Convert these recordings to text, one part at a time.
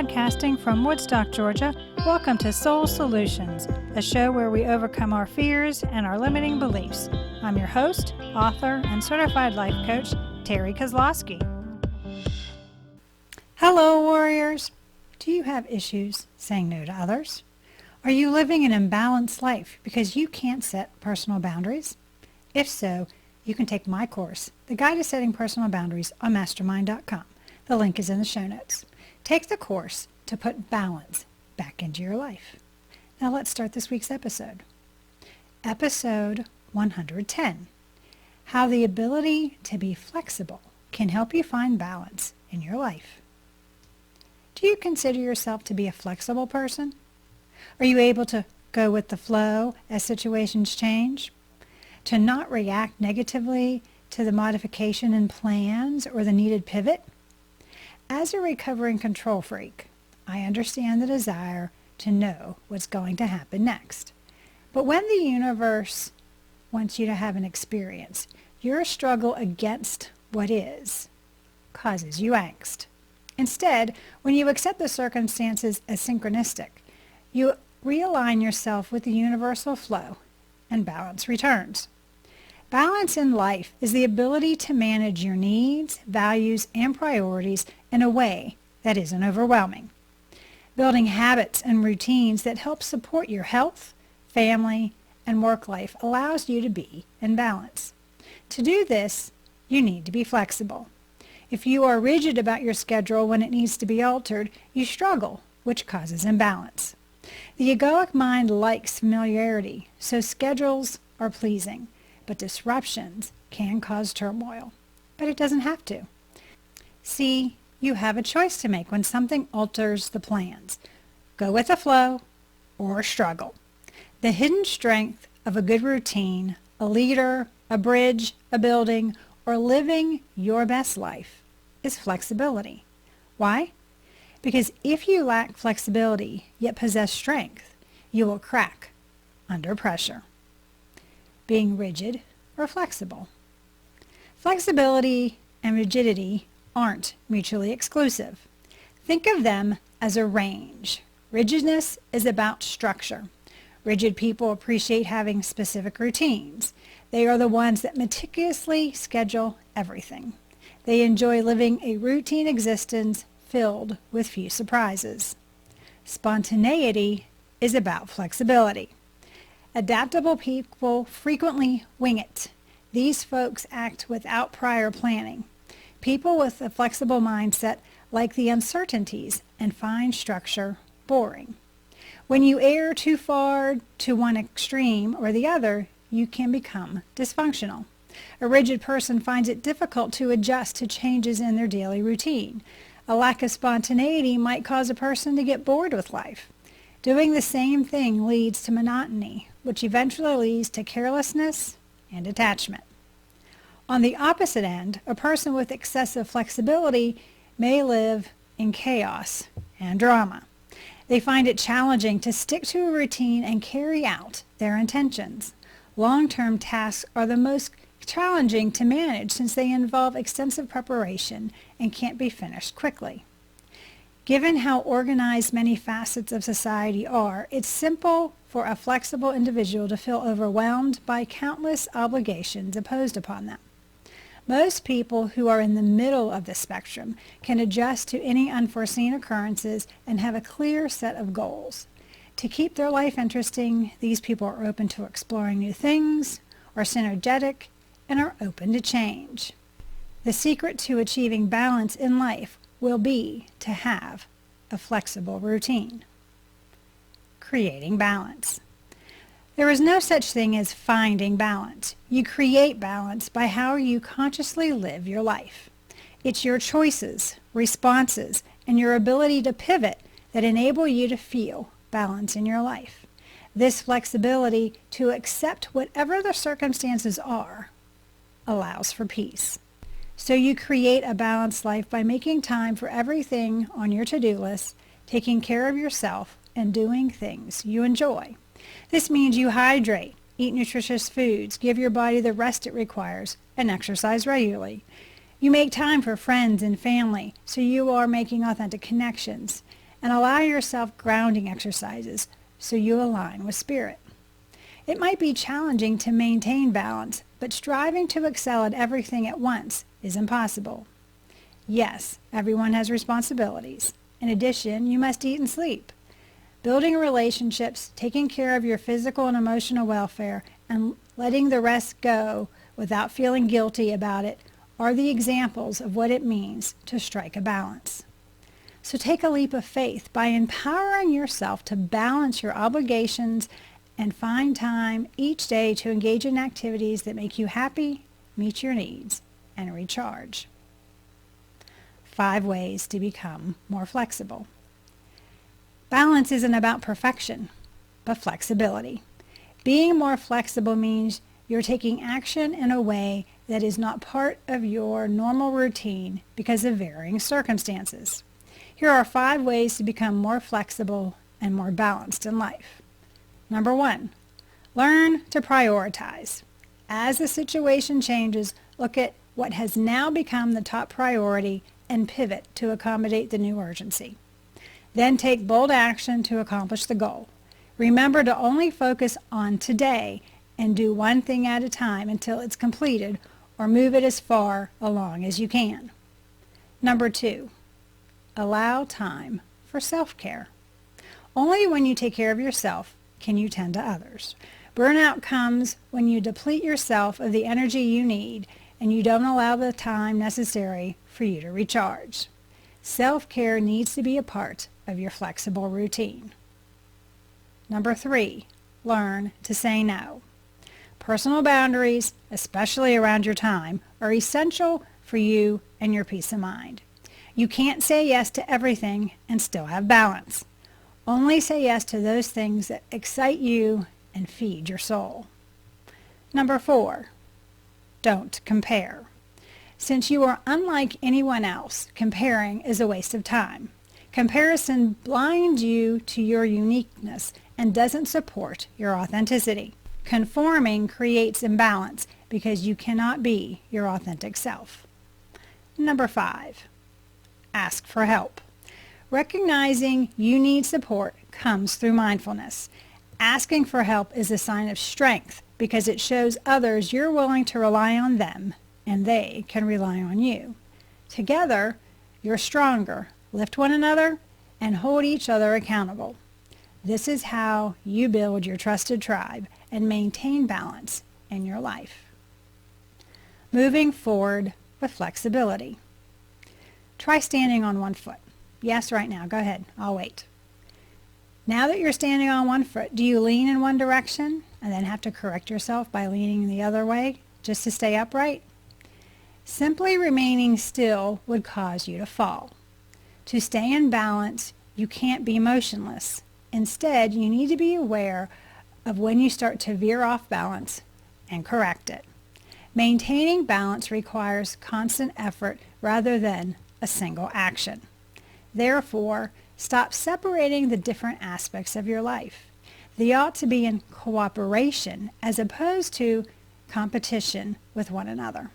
Podcasting from Woodstock, Georgia, welcome to Soul Solutions, a show where we overcome our fears and our limiting beliefs. I'm your host, author, and certified life coach, Terry Kozlowski. Hello, warriors. Do you have issues saying no to others? Are you living an imbalanced life because you can't set personal boundaries? If so, you can take my course, The Guide to Setting Personal Boundaries, on mastermind.com. The link is in the show notes. Take the course to put balance back into your life. Now let's start this week's episode. Episode 110. How the ability to be flexible can help you find balance in your life. Do you consider yourself to be a flexible person? Are you able to go with the flow as situations change? To not react negatively to the modification in plans or the needed pivot? As a recovering control freak, I understand the desire to know what's going to happen next. But when the universe wants you to have an experience, your struggle against what is causes you angst. Instead, when you accept the circumstances as synchronistic, you realign yourself with the universal flow and balance returns. Balance in life is the ability to manage your needs, values, and priorities in a way that isn't overwhelming. Building habits and routines that help support your health, family, and work life allows you to be in balance. To do this, you need to be flexible. If you are rigid about your schedule when it needs to be altered, you struggle, which causes imbalance. The egoic mind likes familiarity, so schedules are pleasing. But disruptions can cause turmoil. But it doesn't have to. See, you have a choice to make when something alters the plans. Go with the flow or struggle. The hidden strength of a good routine, a leader, a bridge, a building, or living your best life is flexibility. Why? Because if you lack flexibility yet possess strength, you will crack under pressure. Being rigid or flexible. Flexibility and rigidity aren't mutually exclusive. Think of them as a range. Rigidness is about structure. Rigid people appreciate having specific routines. They are the ones that meticulously schedule everything. They enjoy living a routine existence filled with few surprises. Spontaneity is about flexibility. Adaptable people frequently wing it. These folks act without prior planning. People with a flexible mindset like the uncertainties and find structure boring. When you err too far to one extreme or the other, you can become dysfunctional. A rigid person finds it difficult to adjust to changes in their daily routine. A lack of spontaneity might cause a person to get bored with life. Doing the same thing leads to monotony, which eventually leads to carelessness and attachment. On the opposite end, a person with excessive flexibility may live in chaos and drama. They find it challenging to stick to a routine and carry out their intentions. Long-term tasks are the most challenging to manage since they involve extensive preparation and can't be finished quickly. Given how organized many facets of society are, it's simple for a flexible individual to feel overwhelmed by countless obligations imposed upon them. Most people who are in the middle of the spectrum can adjust to any unforeseen occurrences and have a clear set of goals. To keep their life interesting, these people are open to exploring new things, are synergetic, and are open to change. The secret to achieving balance in life will be to have a flexible routine. Creating balance. There is no such thing as finding balance. You create balance by how you consciously live your life. It's your choices, responses, and your ability to pivot that enable you to feel balance in your life. This flexibility to accept whatever the circumstances are allows for peace. So you create a balanced life by making time for everything on your to-do list, taking care of yourself, and doing things you enjoy. This means you hydrate, eat nutritious foods, give your body the rest it requires, and exercise regularly. You make time for friends and family, so you are making authentic connections. and allow yourself grounding exercises so you align with spirit. It might be challenging to maintain balance, but striving to excel at everything at once is impossible. Yes, everyone has responsibilities. In addition, you must eat and sleep. Building relationships, taking care of your physical and emotional welfare, and letting the rest go without feeling guilty about it are the examples of what it means to strike a balance. So take a leap of faith by empowering yourself to balance your obligations and find time each day to engage in activities that make you happy, meet your needs, and recharge. 5 ways to become more flexible. Balance isn't about perfection, but flexibility. Being more flexible means you're taking action in a way that is not part of your normal routine because of varying circumstances. Here are 5 ways to become more flexible and more balanced in life. Number 1, learn to prioritize. As the situation changes, look at what has now become the top priority and pivot to accommodate the new urgency. Then take bold action to accomplish the goal. Remember to only focus on today and do one thing at a time until it's completed, or move it as far along as you can. Number 2, allow time for self-care. Only when you take care of yourself can you tend to others. Burnout comes when you deplete yourself of the energy you need and you don't allow the time necessary for you to recharge. Self-care needs to be a part of your flexible routine. Number 3, learn to say no. Personal boundaries, especially around your time, are essential for you and your peace of mind. You can't say yes to everything and still have balance. Only say yes to those things that excite you and feed your soul. Number 4, don't compare. Since you are unlike anyone else, comparing is a waste of time. Comparison blinds you to your uniqueness and doesn't support your authenticity. Conforming creates imbalance because you cannot be your authentic self. Number 5, ask for help. Recognizing you need support comes through mindfulness. Asking for help is a sign of strength because it shows others you're willing to rely on them and they can rely on you. Together, you're stronger. Lift one another and hold each other accountable. This is how you build your trusted tribe and maintain balance in your life. Moving forward with flexibility. Try standing on one foot. Yes, right now. Go ahead. I'll wait. Now that you're standing on one foot, do you lean in one direction and then have to correct yourself by leaning the other way just to stay upright? Simply remaining still would cause you to fall. To stay in balance, you can't be motionless. Instead, you need to be aware of when you start to veer off balance and correct it. Maintaining balance requires constant effort rather than a single action. Therefore, stop separating the different aspects of your life. They ought to be in cooperation as opposed to competition with one another.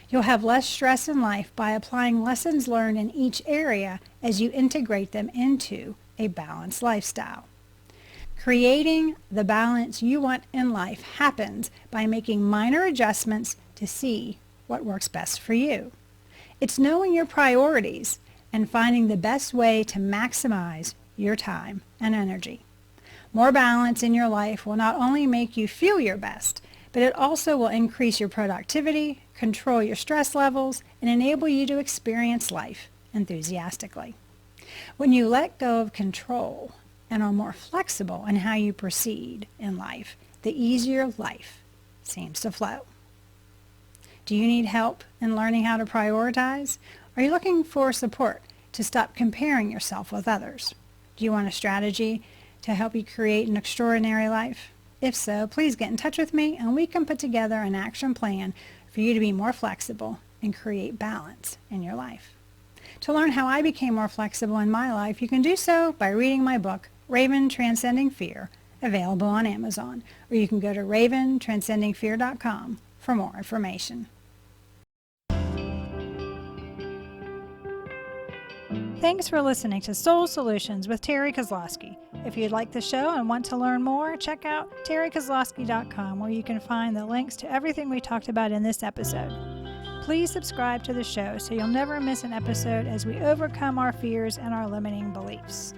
You'll have less stress in life by applying lessons learned in each area as you integrate them into a balanced lifestyle. Creating the balance you want in life happens by making minor adjustments to see what works best for you. It's knowing your priorities and finding the best way to maximize your time and energy. More balance in your life will not only make you feel your best, but it also will increase your productivity, control your stress levels, and enable you to experience life enthusiastically. When you let go of control and are more flexible in how you proceed in life, the easier life seems to flow. Do you need help in learning how to prioritize? Are you looking for support to stop comparing yourself with others? Do you want a strategy to help you create an extraordinary life? If so, please get in touch with me and we can put together an action plan for you to be more flexible and create balance in your life. To learn how I became more flexible in my life, you can do so by reading my book, Raven Transcending Fear, available on Amazon, or you can go to raventranscendingfear.com for more information. Thanks for listening to Soul Solutions with Terry Kozlowski. If you'd like the show and want to learn more, check out terrykozlowski.com, where you can find the links to everything we talked about in this episode. Please subscribe to the show so you'll never miss an episode as we overcome our fears and our limiting beliefs.